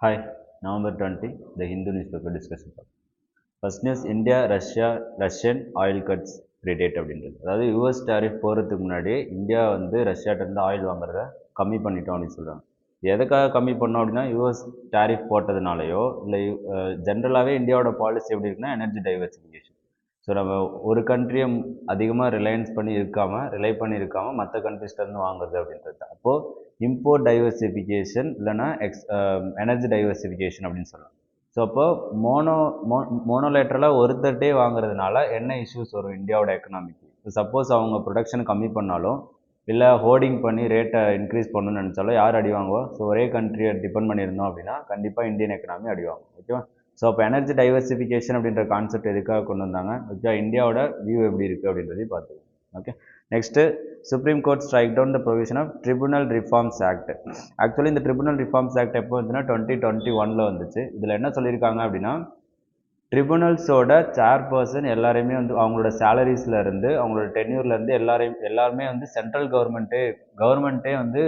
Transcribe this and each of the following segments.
Hi, November 20, the Hindu newspaper discussion. First news India Russian oil cuts credit அப்படின்றது. அதாவது US tariff போகிறதுக்கு முன்னாடி India வந்து ரஷ்யாட்டிருந்து oil வாங்குறத கம்மி பண்ணிட்டோம் அப்படின்னு சொல்கிறாங்க. எதுக்காக கம்மி பண்ணோம் அப்படின்னா யூஎஸ் டேரிஃப் போட்டதுனாலையோ இல்லை ஜென்ரலாகவே இந்தியாவோட பாலிசி எப்படி இருக்குன்னா எனர்ஜி டைவர்சிஃபிகேஷன். ஸோ நம்ம ஒரு கண்ட்ரியை அதிகமாக ரிலை பண்ணி இருக்காமல் மற்ற கண்ட்ரிஸ்லேருந்து வாங்குறது அப்படின்றது தான். அப்போது இம்போர்ட் டைவர்சிஃபிகேஷன் இல்லைனா எனர்ஜி டைவர்சிஃபிகேஷன் அப்படின்னு சொல்லலாம். ஸோ அப்போ மோனோலேட்ரலாக ஒருத்தட்டே வாங்குறதுனால என்ன இஷ்யூஸ் வரும் இந்தியாவோட எக்கனாமிக்கு? இப்போ சப்போஸ் அவங்க ப்ரொடக்ஷன் கம்மி பண்ணாலும் இல்லை ஹோர்டிங் பண்ணி ரேட்டை இன்க்ரீஸ் பண்ணணும்னு நினச்சாலும் யார் அடி வாங்குவோம்? ஸோ ஒரே கண்ட்ரியை டிபெண்ட் பண்ணியிருந்தோம் அப்படின்னா கண்டிப்பாக இந்தியன் எக்கனாமி அடி வாங்கும். ஓகேவா? ஸோ அப்போ எனர்ஜி டைவர்சிஃபிகேஷன் அப்படின்ற கான்செப்ட் எதுக்காக கொண்டு வந்தாங்க? ஓகே, இந்தியாவோட வியூ எப்படி இருக்குது அப்படின்றதையும் பார்த்துக்கலாம். Okay, next supreme court strike down the provision of tribunal reforms act. Actually இந்த ட்ரிபுனல் ரிஃபார்ம்ஸ் ஆக்ட் எப்போ வந்துன்னா 2021 வந்துச்சு. இதில் என்ன சொல்லியிருக்காங்க அப்படின்னா ட்ரிபுனல்ஸோட சேர்பர்சன் எல்லாரையுமே வந்து அவங்களோட சேலரிஸில் இருந்து அவங்களோட டென்யூர்லேருந்து எல்லாருமே வந்து சென்ட்ரல் கவர்மெண்ட்டே வந்து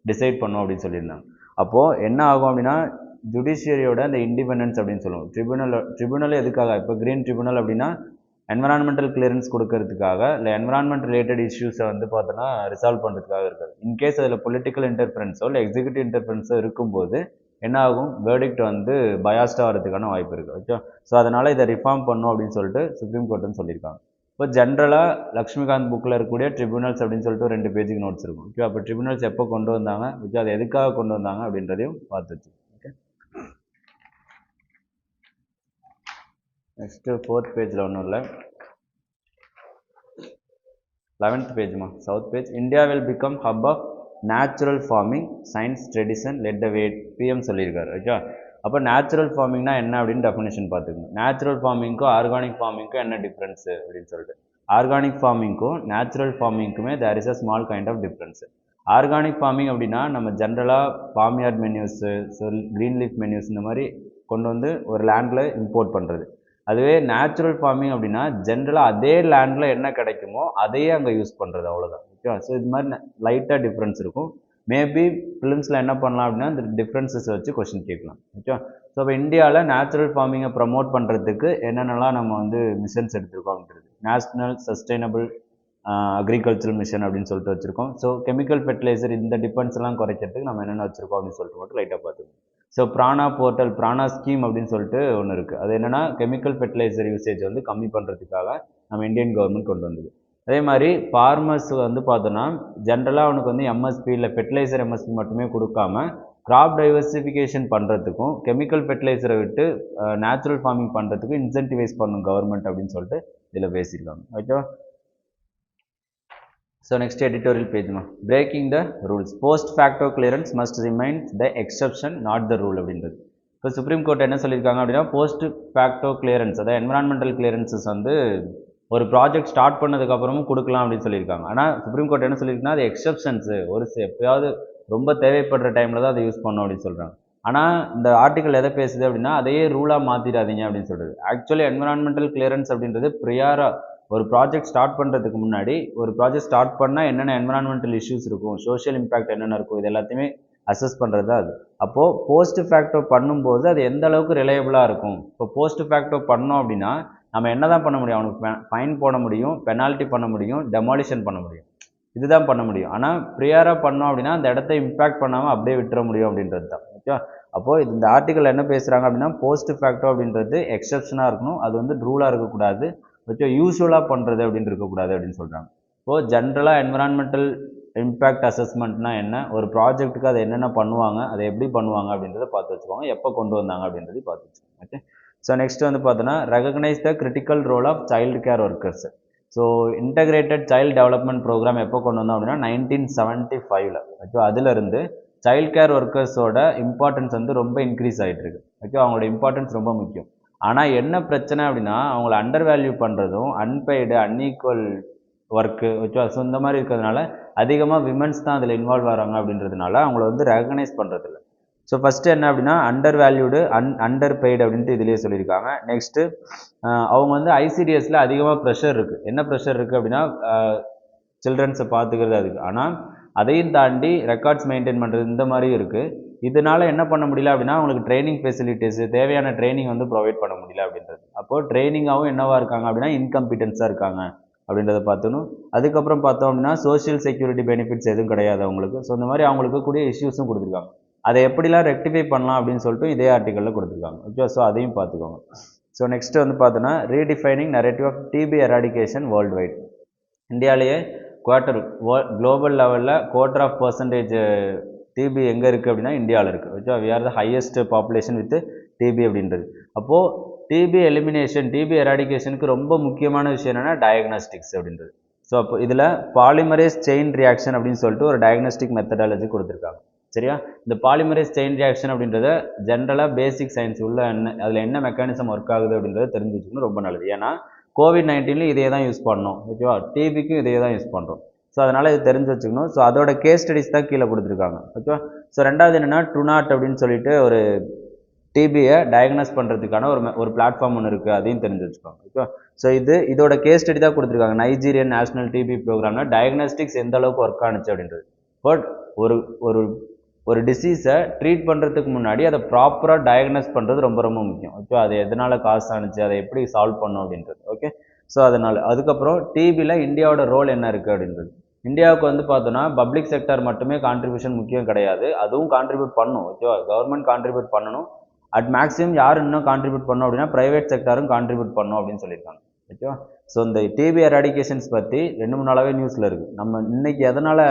டிசைட் பண்ணும் அப்படின்னு சொல்லியிருந்தாங்க. அப்போது என்ன ஆகும் அப்படின்னா ஜுடிஷியரியோட அந்த இண்டிபெண்டன்ஸ் அப்படின்னு சொல்லுவோம். ட்ரிபுனல் எதுக்காக? இப்போ கிரீன் ட்ரிபுனல் அப்படின்னா என்வரான்மெண்டல் கிளியரன்ஸ் கொடுக்கறதுக்காக இல்லை என்வரான்மெண்ட் ரிலேட்டட் இஷ்யூஸை வந்து பார்த்தோன்னா ரிசால்வ் பண்ணுறதுக்காக இருக்காது. இன்கேஸ் அதில் பொலிட்டிக்கல் இன்டர்ஃபரன்ஸோ இல்லை எக்ஸிக்யூட்டிவ் இன்டர்ஃபரன்ஸோ இருக்கும்போது என்ன ஆகும்? வேர்டிக்ட் வந்து பயாஸ்டாக வரதுக்கான வாய்ப்பு இருக்குது. ஓகே, ஸோ அதனால் இதை ரிஃபார்ம் பண்ணும் அப்படின்னு சொல்லிட்டு சுப்ரீம் கோர்ட்டுன்னு சொல்லியிருக்காங்க. இப்போ ஜென்ரலாக லக்ஷ்மிகாந்த் புக்கில் இருக்கக்கூடிய ட்ரிபுனல்ஸ் அப்படின்னு சொல்லிட்டு ஒரு 2 பேஜுக்கு நோட்ஸ் இருக்கும். ஓகே, அப்போ ட்ரிபுனல்ஸ் எப்போ கொண்டு வந்தாங்க, ஓகே, அது எதுக்காக கொண்டு வந்தாங்க அப்படின்றதையும் பார்த்துச்சு. ஓகே, நெக்ஸ்ட்டு 4th பேஜில் ஒன்றும் இல்லை, 11th பேஜ்மா, south page. India will become hub of natural farming science tradition led the way PM சொல்லியிருக்காரு. ஓகே, அப்போ நேச்சுரல் ஃபார்மிங்னா என்ன அப்படின்னு டெஃபினேஷன் பார்த்துக்கணும். நேச்சுரல் ஃபார்மிங்க்கும் ஆர்கானிக் ஃபார்மிங்க்கும் என்ன டிஃப்ரென்ஸு அப்படின்னு சொல்லிட்டு. ஆர்கானிக் ஃபார்மிங்க்கும் நேச்சுரல் ஃபார்மிங்க்குமே there is a small kind of difference. Organic farming அப்படின்னா நம்ம ஜென்ரலாக farmyard manure, green leaf manure இந்த மாதிரி கொண்டு வந்து ஒரு லேண்டில் இம்போர்ட் பண்ணுறது. அதுவே நேச்சுரல் ஃபார்மிங் அப்படின்னா ஜென்ரலாக அதே லேண்டில் என்ன கிடைக்குமோ அதையே அங்கே யூஸ் பண்ணுறது, அவ்வளோதான். ஓகேவா? ஸோ இது மாதிரி லைட்டாக டிஃப்ரென்ஸ் இருக்கும். மேபி ஃபிலிம்ஸில் என்ன பண்ணலாம் அப்படின்னா இந்த டிஃப்ரென்சஸ் வச்சு கொஸ்டின் கேட்கலாம். ஓகேவா? ஸோ இப்போ இந்தியாவில் நேச்சுரல் ஃபார்மிங்கை ப்ரமோட் பண்ணுறதுக்கு என்னென்னலாம் நம்ம வந்து மிஷன்ஸ் எடுத்திருக்கோம் அப்படின்றது. நேஷ்னல் சஸ்டைனபிள் அக்ரிகல்ச்சரல் மிஷன் அப்படின்னு சொல்லிட்டு வச்சுருக்கோம். ஸோ கெமிக்கல் ஃபெர்டிலைசர் இந்த டிபெண்ட்ஸ்லாம் குறைக்கிறதுக்கு நம்ம என்னென்ன வச்சுருக்கோம் அப்படின்னு சொல்லிட்டு மட்டும் லைட்டாக பார்த்துக்கணும். ஸோ பிராணா ஸ்கீம் அப்படின்னு சொல்லிட்டு ஒன்று இருக்குது. அது என்னென்னா கெமிக்கல் ஃபெர்டிலைசர் யூசேஜ் வந்து கம்மி பண்ணுறதுக்காக நம்ம இந்தியன் கவர்மெண்ட் கொண்டு வந்தது. அதே மாதிரி ஃபார்மர்ஸ் வந்து பார்த்தோன்னா ஜென்ரலாக அவனுக்கு வந்து எம்எஸ்பி இல்லை ஃபெர்டிலைசர் எம்எஸ்பி மட்டுமே கொடுக்காம கிராப் டைவர்சிஃபிகேஷன் பண்ணுறதுக்கும் கெமிக்கல் ஃபெர்டிலைசரை விட்டு நேச்சுரல் ஃபார்மிங் பண்ணுறதுக்கும் இன்சென்டிவைஸ் பண்ணும் கவர்மெண்ட் அப்படின்னு சொல்லிட்டு இதில் பேசியிருக்காங்க. ஓகேவா? So next editorial page ma, breaking the rules, post facto clearance must remain the exception not the rule அப்படின்றது. இப்போ சுப்ரீம் கோர்ட் என்ன சொல்லியிருக்காங்க அப்படின்னா போஸ்ட் ஃபேக்டோ கிளியரன்ஸ், அதாவது என்வரான்மெண்டல் கிளியரன்சஸ் வந்து ஒரு ப்ராஜெக்ட் ஸ்டார்ட் பண்ணதுக்கப்புறமும் கொடுக்கலாம் அப்படின்னு சொல்லியிருக்காங்க. ஆனால் சுப்ரீம் கோர்ட் என்ன சொல்லியிருக்குன்னா அது எக்ஸப்ஷன்ஸு, ஒரு எப்பயாவது ரொம்ப தேவைப்படுற டைமில் தான் அதை யூஸ் பண்ணணும் அப்படின்னு சொல்கிறாங்க. ஆனால் இந்த ஆர்டிக்கல் எதை பேசுது அப்படின்னா அதையே ரூலாக மாற்றிடாதீங்க அப்படின்னு சொல்கிறது. ஆக்சுவலி என்வரான்மெண்டல் கிளியரன்ஸ் அப்படின்றது ப்ரியாராக ஒரு ப்ராஜெக்ட் ஸ்டார்ட் பண்ணுறதுக்கு முன்னாடி ஒரு ப்ராஜெக்ட் ஸ்டார்ட் பண்ணால் என்னென்ன என்வரான்மெண்டல் இஷ்யூஸ் இருக்கும், சோஷியல் இம்பாக்ட் என்னென்ன இருக்கும், இது எல்லாத்தையுமே அசஸ் பண்ணுறது தான் அது. அப்போது போஸ்ட் ஃபேக்டோ பண்ணும்போது அது எந்த அளவுக்கு ரிலையபிளாக இருக்கும். இப்போ போஸ்ட் ஃபேக்டோ பண்ணோம் அப்படின்னா நம்ம என்ன தான் பண்ண முடியும்? அவனுக்கு ஃபைன் போட முடியும், பெனால்ட்டி பண்ண முடியும், டெமாலிஷன் பண்ண முடியும், இதுதான் பண்ண முடியும். ஆனால் ப்ரியாராக பண்ணோம் அப்படின்னா அந்த இடத்த இம்பாக்ட் பண்ணாமல் அப்படியே விட்டுற முடியும் அப்படின்றது தான். ஓகே, அப்போது இந்த ஆர்டிக்கல் என்ன பேசுகிறாங்க அப்படின்னா போஸ்ட் ஃபேக்டோ அப்படின்றது எக்ஸப்ஷனாக இருக்கணும், அது வந்து ரூலாக இருக்கக்கூடாது, ஓகே, யூஸ்வலாக பண்ணுறது அப்படின்னு இருக்கக்கூடாது அப்படின்னு சொல்கிறாங்க. இப்போது ஜென்ரலாக என்விரான்மெண்டல் இம்பேக்ட் அசஸ்மெண்ட்னா என்ன, ஒரு ப்ராஜெக்ட்டுக்கு அதை என்னென்ன பண்ணுவாங்க, அதை எப்படி பண்ணுவாங்க அப்படின்றத பார்த்து வச்சுக்கோங்க, எப்போ கொண்டு வந்தாங்க அப்படின்றதையும் பார்த்து வச்சுக்கோங்க. ஓகே, ஸோ நெக்ஸ்ட் வந்து பார்த்தோன்னா recognise the critical role of child care workers. So integrated child development programme எப்போ கொண்டு வந்தோம் அப்படின்னா 1975. ஓகே, அதிலிருந்து சைல்டு கேர் ஒர்க்கர்ஸோட இம்பார்ட்டன்ஸ் வந்து ரொம்ப இன்க்ரீஸ் ஆகிட்டு இருக்கு. ஓகே, அவங்களோட இம்பார்ட்டன்ஸ் ரொம்ப முக்கியம். ஆனால் என்ன பிரச்சனை அப்படின்னா அவங்கள அண்டர் வேல்யூ பண்ணுறதும் unpaid unequal work, okay, so இந்த மாதிரி இருக்கிறதுனால அதிகமாக விமென்ஸ் தான் அதில் இன்வால்வ் ஆகிறாங்க அப்படின்றதுனால அவங்கள வந்து ரெகனைஸ் பண்ணுறதில்ல. ஸோ ஃபஸ்ட்டு என்ன அப்படின்னா அண்டர் வேல்யூடு அண்டர் பெய்டு அப்படின்ட்டு இதிலேயே சொல்லியிருக்காங்க. நெக்ஸ்ட்டு அவங்க வந்து ஐசிடிஎஸில் அதிகமாக ப்ரெஷர் இருக்குது. என்ன ப்ரெஷர் இருக்குது அப்படின்னா சில்ட்ரன்ஸை பார்த்துக்கிறது அதுக்கு. ஆனால் அதையும் தாண்டி ரெக்கார்ட்ஸ் மெயின்டைன் பண்ணுறது இந்த மாதிரியும் இருக்குது. இதனால என்ன பண்ண முடியல அப்படின்னா அவங்களுக்கு ட்ரைனிங் ஃபெசிலிட்டிஸ் தேவையான ட்ரைனிங் வந்து ப்ரொவைட் பண்ண முடியல அப்படின்றது. அப்போது ட்ரைனிங்காகவும் என்னவா இருக்காங்க அப்படின்னா இன்கம்பிட்டன்ஸாக இருக்காங்க அப்படின்றத பார்த்தணும். அதுக்கப்புறம் பார்த்தோம் அப்படின்னா சோஷியல் செக்யூரிட்டி பெனிஃபிட்ஸ் எதுவும் கிடையாது அவங்களுக்கு. ஸோ இந்த மாதிரி அவங்களுக்கு கூடிய இஷ்யூஸும் கொடுத்துருக்காங்க. அதை எப்படிலாம் ரெக்டிஃபை பண்ணலாம் அப்படின்னு சொல்லிட்டு இதே ஆர்டிக்கலில் கொடுத்துருக்காங்க. ஓகே, ஸோ அதையும் பார்த்துக்கோங்க. ஸோ நெக்ஸ்ட் வந்து பார்த்தோன்னா redefining narrative of TB eradication world wide. இந்தியாவிலேயே குளோபல் லெவலில் குவார்டர் ஆஃப் பர்சன்டேஜ் டிபி எங்கே இருக்குது அப்படின்னா இந்தியாவில் இருக்குது. Okay, we are the highest population with TB அப்படின்றது. அப்போது டிபி எலிமினேஷன் டிபி எராடிகேஷனுக்கு ரொம்ப முக்கியமான விஷயம் என்னென்னா டயக்னாஸ்டிக்ஸ் அப்படின்றது. ஸோ அப்போ இதில் பாலிமரேஸ் செயின் ரியாக்ஷன் அப்படின்னு சொல்லிட்டு ஒரு டயக்னாஸ்டிக் மெத்தடாலஜி கொடுத்துருக்காங்க. சரியா, இந்த பாலிமரேஸ் செயின் ரியாக்ஷன் அப்படின்றத ஜென்ரலாக பேசிக் சயின்ஸ் உள்ள என்ன அதில் என்ன மெக்கானிசம் ஒர்க் ஆகுது அப்படின்றத தெரிஞ்சு வச்சுக்கணும், ரொம்ப நல்லது. ஏன்னா COVID-19 இதே தான் யூஸ் பண்ணோம். ஓகேவா, டிபிக்கும் இதே தான் யூஸ் பண்ணுறோம். ஸோ அதனால் இது தெரிஞ்சு வச்சுக்கணும். ஸோ அதோட கேஸ் ஸ்டடிஸ் தான் கீழே கொடுத்துருக்காங்க. ஓகேவா. ஸோ ரெண்டாவது என்னென்னா ட்ரூநாட் அப்படின்னு சொல்லிட்டு ஒரு டிபியை டயக்னோஸ் பண்ணுறதுக்கான ஒரு பிளாட்ஃபார்ம் ஒன்று இருக்குது, அதையும் தெரிஞ்சு வச்சுக்கோங்க. ஓகேவா. ஸோ இதோட கேஸ் ஸ்டடி தான் கொடுத்துருக்காங்க. நைஜீரியன் நேஷனல் டிபி ப்ரோக்ராமில் டயக்னாஸ்டிக்ஸ் எந்த அளவுக்கு ஒர்க் ஆனிச்சு அப்படின்றது. பட் ஒரு ஒரு ஒரு டிசீஸை ட்ரீட் பண்ணுறதுக்கு முன்னாடி அதை ப்ராப்பராக டயக்னோஸ் பண்ணுறது ரொம்ப ரொம்ப முக்கியம். ஓகே, அது எதனால் காசு ஆனிச்சு, அதை எப்படி சால்வ் பண்ணும் அப்படின்றது. ஓகே, ஸோ அதனால் அதுக்கப்புறம் டிபியில் இந்தியாவோட ரோல் என்ன இருக்குது அப்படின்றது. இந்தியாவுக்கு வந்து பார்த்தோன்னா பப்ளிக் செக்டர் மட்டுமே கான்ட்ரிபியூஷன் முக்கியம் கிடையாது, அதுவும் கான்ட்ரிபியூட் பண்ணணும். ஓகேவா, கவர்மெண்ட் கான்ட்ரிபியூட் பண்ணணும். அட் மேக்ஸிமம் யார் இன்னும் கான்ட்ரிபியூட் பண்ணணும் அப்படின்னா ப்ரைவேட் செக்டரும் கான்ட்ரிபியூட் பண்ணணும் அப்படின்னு சொல்லியிருக்காங்க. ஓகேவா. ஸோ இந்த டிபி எராடிகேஷன்ஸ் பற்றி 2-3 நாளாகவே நியூஸில் இருக்குது. நம்ம இன்றைக்கி எதனால்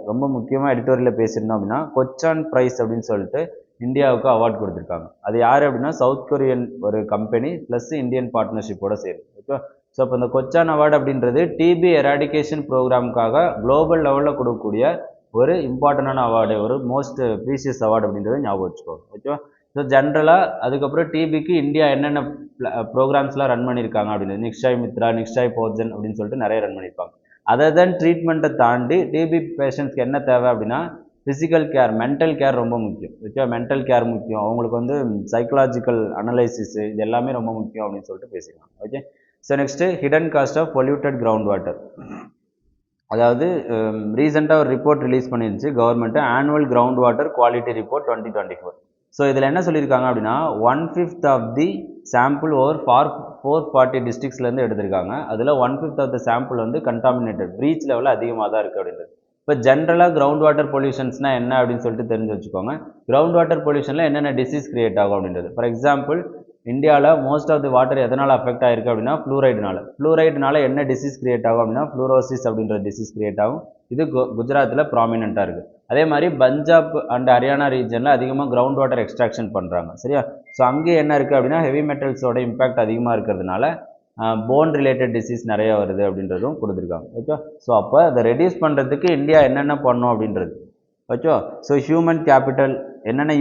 ரொம்ப முக்கியமாக எடிட்டோரியலில் பேசியிருந்தோம் அப்படின்னா கொச்சான் ப்ரைஸ் அப்படின்னு சொல்லிட்டு இந்தியாவுக்கு அவார்ட் கொடுத்துருக்காங்க. அது யார் அப்படின்னா சவுத் கொரியன் ஒரு கம்பெனி ப்ளஸ் இந்தியன் பார்ட்னர்ஷிப்போடு சேரும். ஓகே, ஸோ இப்போ இந்த கொச்சான் அவார்டு அப்படின்றது டிபி எராடிகேஷன் ப்ரோக்ராமுக்காக குளோபல் லெவலில் கொடுக்கக்கூடிய ஒரு இம்பார்ட்டண்டான அவார்டு, ஒரு மோஸ்ட் ப்ரீஷியஸ் அவார்டு அப்படின்றத ஞாபகம் வச்சுக்கோங்க. ஓகேவா. ஸோ ஜென்ரலாக அதுக்கப்புறம் டிபிக்கு இந்தியா என்னென்ன ப்ரோக்ராம்ஸ்லாம் ரன் பண்ணியிருக்காங்க அப்படின்னு நிக்ஷாய் மித்ரா, நிக்ஷாய் போர்ஜன் அப்படின்னு சொல்லிட்டு நிறைய ரன் பண்ணியிருப்பாங்க. அதை தான் ட்ரீட்மெண்ட்டை தாண்டி டிபி பேஷண்ட்ஸ்க்கு என்ன தேவை அப்படின்னா ஃபிசிக்கல் கேர், மென்டல் கேர் ரொம்ப முக்கியம். ஓகே, மென்டல் கேர் முக்கியம், அவங்களுக்கு வந்து சைக்கலாஜிக்கல் அனலைசிஸ் இது எல்லாமே ரொம்ப முக்கியம் அப்படின்னு சொல்லிட்டு பேசிக்கலாம். Okay, so next hidden cost of polluted ground water. அதாவது ரீசெண்டாக ஒரு ரிப்போர்ட் ரிலீஸ் பண்ணிருந்துச்சு government, annual ground water quality report 2024. So இதில் என்ன சொல்லியிருக்காங்க அப்படின்னா 1/5 ஆஃப் தி சாம்பிள் ஓவர் 440 டிஸ்ட்ரிக்ஸ்லேருந்து எடுத்திருக்காங்க. அதில் 1/5 ஆஃப் த சாம்பிள் வந்து கண்டாமினேட்டட், ப்ரீச் லெவலில் அதிகமாக தான் இருக்குது அப்படின்றது. இப்போ ஜென்ரலாக கிரவுண்ட் வாட்டர் பொல்யூஷன்ஸ்னால் என்ன அப்படின்னு சொல்லிட்டு தெரிஞ்சு வச்சுக்கோங்க. கிரவுண்ட் வாட்டர் பொல்யூஷனில் என்னென்ன டிசீஸ் கிரியேட் ஆகும் அப்படின்றது. ஃபார் எக்ஸாம்பிள் இந்தியாவில் மோஸ்ட் ஆஃப் தி வாட்டர் எதனால் அஃபெக்ட் ஆகிருக்கு அப்படின்னா ஃப்ளூரைடுனால என்ன டிசீஸ் கிரியேட் ஆகும் அப்படின்னா ஃப்ளூரோசிஸ் அப்படின்ற டிசீஸ் கிரியேட் ஆகும். இது குஜராத்தில் ப்ராமினெண்ட்டாக இருக்குது. அதே மாதிரி பஞ்சாப் அண்ட் ஹரியானா ரீஜனில் அதிகமாக கிரவுண்ட் வாட்டர் எக்ஸ்ட்ராக்ஷன் பண்ணுறாங்க. சரியா, ஸோ அங்கே என்ன இருக்குது அப்படின்னா ஹெவி மெட்டல்ஸோட இம்பாக்ட் அதிகமாக இருக்கிறதுனால போன் ரிலேட்டட் டிசீஸ் நிறைய வருது அப்படின்றதும் கொடுத்துருக்காங்க. ஓகே, ஸோ அப்போ அதை ரெடியூஸ் பண்ணுறதுக்கு இந்தியா என்னென்ன பண்ணணும் அப்படின்றது. ஓகே, ஸோ ஹியூமன் கேபிட்டல் என்னென்ன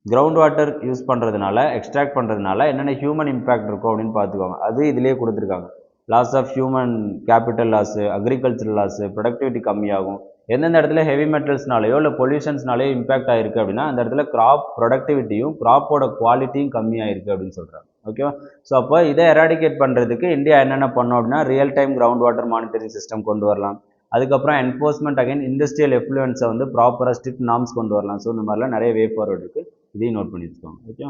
கிரவுண்ட் வாட்டர் யூஸ் பண்ணுறதுனால எக்ஸ்ட்ராக்ட் பண்ணுறதுனால என்னென்ன ஹியூமன் இம்பேக்ட் இருக்கும் அப்படின்னு பார்த்துக்கோங்க. அது இதிலே கொடுத்துருக்காங்க. Loss of human capital loss, agricultural loss, productivity கம்மியாகும். எந்தெந்த இடத்துல ஹெவி மெட்டல்ஸ்னாலேயோ இல்லை பொல்யூஷன்ஸ்னாலேயோ இம்பாக்ட் ஆகிருக்கு அப்படின்னா அந்த இடத்துல கிராப் ப்ரொடக்டிவிட்டியும் கிராப்போட குவாலிட்டியும் கம்மியாயிருக்கு அப்படின்னு சொல்கிறாங்க. ஓகேவா. ஸோ அப்போ இதை எராடிகேட் பண்ணுறதுக்கு இந்தியா என்னென்ன பண்ணோம் அப்படின்னா real time ground water monitoring system கொண்டு வரலாம். அதுக்கப்புறம் என்ஃபோர்ஸ்மெண்ட் அகைன் இண்டஸ்ட்ரியல் எஃப்ளூயன்ஸை வந்து ப்ராப்பராக ஸ்ட்ரிக்ட் நார்ம்ஸ் கொண்டு வரலாம். ஸோ இந்த மாதிரிலாம் நிறைய வே ஃபார்வர்ட் இருக்குது, இதையும் நோட் பண்ணி வச்சுக்கோங்க. Okay,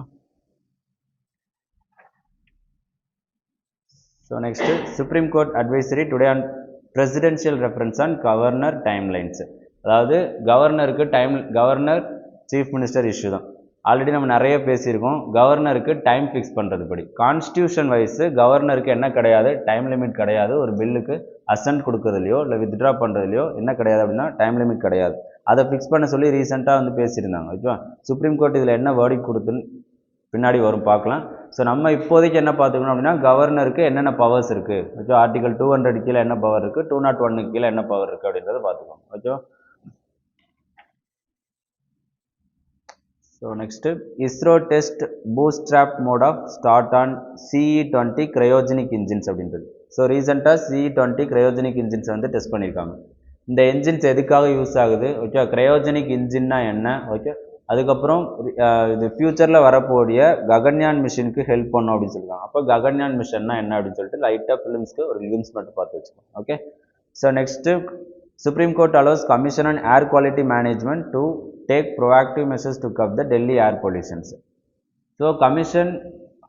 so next supreme court advisory today on presidential reference on governor timelines. அதாவது கவர்னர் சீஃப் மினிஸ்டர் இஷ்யூ தான். ஆல்ரெடி நம்ம நிறைய பேசியிருக்கோம். கவர்னருக்கு டைம் ஃபிக்ஸ் பண்ணுறது படி கான்ஸ்டியூஷன் வைஸு கவர்னருக்கு என்ன கிடையாது, டைம் லிமிட் கிடையாது. ஒரு பில்லுக்கு அசன்ட் கொடுக்குறதுலையோ இல்லை வித்ட்ரா பண்ணுறதுலையோ என்ன கிடையாது அப்படின்னா டைம் லிமிட் கிடையாது. அதை ஃபிக்ஸ் பண்ண சொல்லி ரீசெண்டாக வந்து பேசியிருந்தாங்க. ஓகேவா. சுப்ரீம் கோர்ட் இதில் என்ன வேர்டிக் கொடுத்துன்னு பின்னாடி வரும் பார்க்கலாம். ஸோ நம்ம இப்போதைக்கு என்ன பார்த்துக்கணும் அப்படின்னா கவர்னருக்கு என்னென்ன பவர்ஸ் இருக்குது. ஓகே, ஆர்டிகல் 200 கீழே என்ன பவர் இருக்குது, 201 கீழே என்ன பவர் இருக்குது அப்படின்றத பார்த்துக்கோங்க. Okay, so next ISRO test bootstrap mode of start on CE-20 cryogenic engines அப்படின்றது. ஸோ ரீசெண்டாக CE-20 கிரையோஜெனிக் இன்ஜின்ஸை வந்து டெஸ்ட் பண்ணியிருக்காங்க. இந்த என்ஜின்ஸ் எதுக்காக யூஸ் ஆகுது, ஓகே, கிரையோஜெனிக் இன்ஜின்னா என்ன, ஓகே, அதுக்கப்புறம் இது ஃபியூச்சரில் வரக்கூடிய ககன்யான் மிஷினுக்கு ஹெல்ப் பண்ணும் அப்படின்னு சொல்லியிருக்காங்க. அப்போ ககன்யான் மிஷன்னா என்ன அப்படின்னு சொல்லிட்டு லைட்டாக ஃபிலிம்ஸ்க்கு ஒரு லிம்ஸ் மட்டும் பார்த்து வச்சுக்கோங்க. Okay, so next supreme court allows commission on air quality management to take proactive measures to curb the Delhi air pollutions. So commission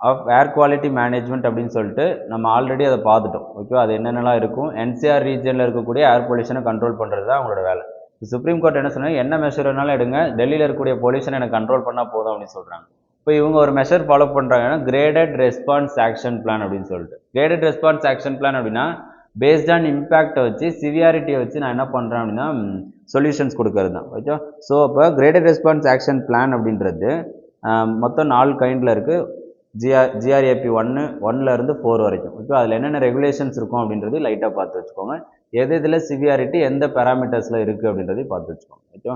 of air quality management அப்படின்னு சொல்லிட்டு நம்ம ஆல்ரெடி அதை பார்த்துட்டோம். ஓகே, அது என்னென்னலாம் இருக்கும், என்சிஆர் ரீஜனில் இருக்கக்கூடிய ஏர் பொல்யூஷனை கண்ட்ரோல் பண்ணுறது தான் அவங்களோட வேலை. சுப்ரீம் கோர்ட் என்ன சொன்னாங்க, என்ன மெஷர் வேணாலும் எடுங்க, டெல்லியில் இருக்கக்கூடிய பொல்யூஷனை எனக்கு கண்ட்ரோல் பண்ணால் போதும் அப்படின்னு சொல்கிறாங்க. இப்போ இவங்க ஒரு மெஷர் ஃபாலோ பண்ணுறாங்கன்னா கிரேடட் ரெஸ்பான்ஸ் ஆக்ஷன் பிளான் அப்படின்னு சொல்லிட்டு. கிரேடட் ரெஸ்பான்ஸ் ஆக்ஷன் பிளான் அப்படின்னா பேஸ்ட் ஆன் இம்பேக்டை வச்சு சிவியாரிட்டியை வச்சு நான் என்ன பண்ணுறேன் அப்படின்னா சொல்யூஷன்ஸ் கொடுக்கறது தான். ஓகே, ஸோ இப்போ கிரேடட் ரெஸ்பான்ஸ் ஆக்ஷன் பிளான் அப்படின்றது மொத்தம் 4 கைண்டில் இருக்குது. ஜிஆர்ஏபி 1 4 வரைக்கும். ஓகே, அதில் என்னென்ன ரெகுலேஷன்ஸ் இருக்கும் அப்படின்றது லைட்டாக பார்த்து வச்சுக்கோங்க. இதில் சிவியாரிட்டி எந்த பேராமீட்டர்ஸில் இருக்குது அப்படின்றதையும் பார்த்து வச்சுக்கோங்க. Okay,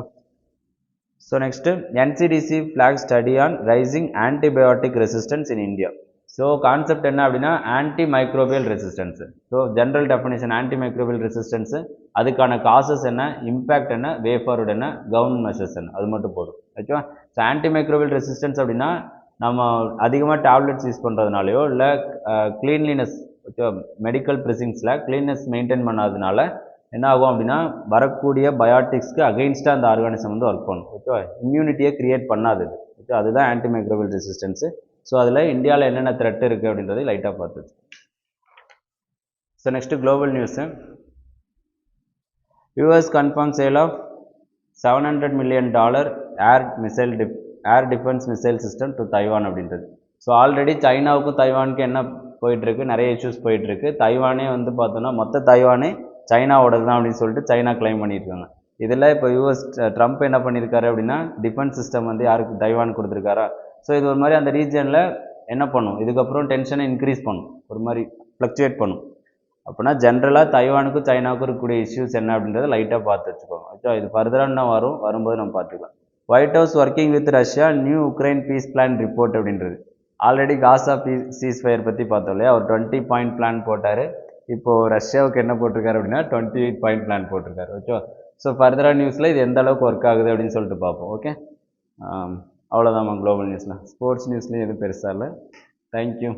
so next NCDC flag study on rising antibiotic resistance in India. So concept என்ன அப்படின்னா antimicrobial resistance. So general definition antimicrobial resistance, அதுக்கான காசஸ் என்ன, இம்பேக்ட் என்ன, வே ஃபார்வர்டு என்ன, கவர்மெண்ட் மெஷர்ஸ் என்ன, அது மட்டும் போதும். ஓகேவா. ஸோ ஆன்டி மைக்ரோபியல் ரெசிஸ்டன்ஸ் அப்படின்னா நம்ம அதிகமாக டேப்லெட்ஸ் யூஸ் பண்ணுறதுனாலையோ இல்லை க்ளீன்லினஸ், ஓகே, மெடிக்கல் ப்ரிசிங்ஸில் க்ளீன்னஸ் மெயின்டைன் பண்ணாததுனால என்ன ஆகும் அப்படின்னா வரக்கூடிய பயோட்டிக்ஸ்க்கு அகெயின்ஸ்டாக அந்த ஆர்கானிசம் வந்து ஒர்க் பண்ணும். ஓகேவா, இம்யூனிட்டியை க்ரியேட் பண்ணாது. ஓகே, அதுதான் ஆன்டி மைக்ரோபியல் ரெசிஸ்டன்ஸு. ஸோ அதில் இந்தியாவில் என்னென்ன த்ரெட் இருக்குது அப்படின்றதை லைட்டாக பார்த்து. So next global news. US confirm sale of $700 million air defence missile system to Taiwan அப்படின்றது. ஸோ ஆல்ரெடி சைனாவுக்கும் தைவானுக்கும் என்ன போயிட்டுருக்கு, நிறைய இஷ்யூஸ் போயிட்டுருக்கு. தைவானே வந்து பார்த்தோன்னா மொத்த தைவானே சைனாவோடது தான் அப்படின்னு சொல்லிட்டு சைனா கிளைம் பண்ணியிருக்காங்க. இதில் இப்போ யூஎஸ் ட்ரம்ப் என்ன பண்ணியிருக்காரு அப்படின்னா டிஃபென்ஸ் சிஸ்டம் வந்து யாருக்கு, தைவான் கொடுத்துருக்காரா. ஸோ இது ஒரு மாதிரி அந்த ரீஜனில் என்ன பண்ணும், இதுக்கப்புறம் டென்ஷனை இன்க்ரீஸ் பண்ணும், ஒரு மாதிரி ஃப்ளக்சுவேட் பண்ணும். அப்படின்னா ஜென்ரலாக தைவானுக்கும் சைனாவுக்கும் இருக்கக்கூடிய இஷ்யூஸ் என்ன அப்படின்றத லைட்டாக பார்த்து வச்சுக்கோங்க. ஓகே, இது ஃபர்தராக என்ன வரும்போது நம்ம பார்த்துக்கலாம். White House working with Russia, new Ukraine peace plan report அப்படின்றது. ஆல்ரெடி காசா சீஸ் ஃபயர் பற்றி பார்த்தோம் இல்லையா, ஒரு 20 பாயிண்ட் பிளான் போட்டார். இப்போது ரஷ்யாவுக்கு என்ன போட்டிருக்காரு அப்படின்னா 28 பாயிண்ட் பிளான் போட்டிருக்காரு. ஓகே, ஸோ ஃபர்தராக நியூஸில் இது எந்த அளவுக்கு ஒர்க் ஆகுது அப்படின்னு சொல்லிட்டு பார்ப்போம். ஓகே, அவ்வளோதான் குளோபல் நியூஸில். ஸ்போர்ட்ஸ் நியூஸ்லேயும் எதுவும் பெருசாக இல்லை. தேங்க்யூ.